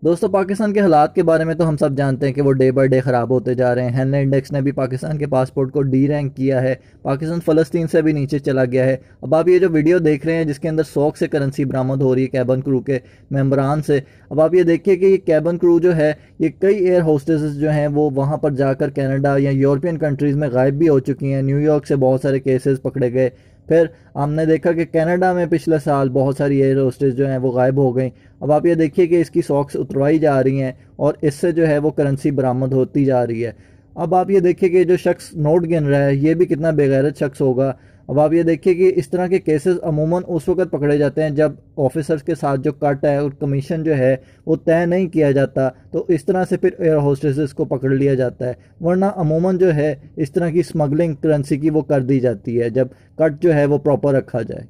दोस्तों, पाकिस्तान के हालात के बारे में तो हम सब जानते हैं कि वो डे बाय डे ख़राब होते जा रहे हैं। हेनले इंडेक्स ने भी पाकिस्तान के पासपोर्ट को डी रैंक किया है। पाकिस्तान फ़लस्तीन से भी नीचे चला गया है। अब आप ये जो वीडियो देख रहे हैं जिसके अंदर 100 से करेंसी बरामद हो रही है कैबन क्रू के मेंबरान से, अब आप ये देखिए कि ये कैबन क्रू जो है, ये कई एयर होस्टेसेस जो हैं वो वहाँ पर जाकर कनाडा या यूरोपियन कंट्रीज़ में गायब भी हो चुकी हैं। न्यूयॉर्क से बहुत सारे केसेस पकड़े गए। फिर हमने देखा कि कनाडा में पिछले साल बहुत सारी एयर होस्टेस जो हैं वो गायब हो गई। अब आप ये देखिए कि इसकी सॉक्स उतरवाई जा रही हैं और इससे जो है वो करेंसी बरामद होती जा रही है। अब आप ये देखिए कि जो शख्स नोट गिन रहा है ये भी कितना बेगैरत शख्स होगा। अब आप ये देखिए कि इस तरह के केसेस अमूमन उस वक्त पकड़े जाते हैं जब ऑफिसर्स के साथ जो कट है और कमीशन जो है वो तय नहीं किया जाता, तो इस तरह से फिर एयर होस्टेसेस को पकड़ लिया जाता है। वरना अमूमन जो है इस तरह की स्मगलिंग करेंसी की वो कर दी जाती है जब कट जो है वो प्रॉपर रखा जाए।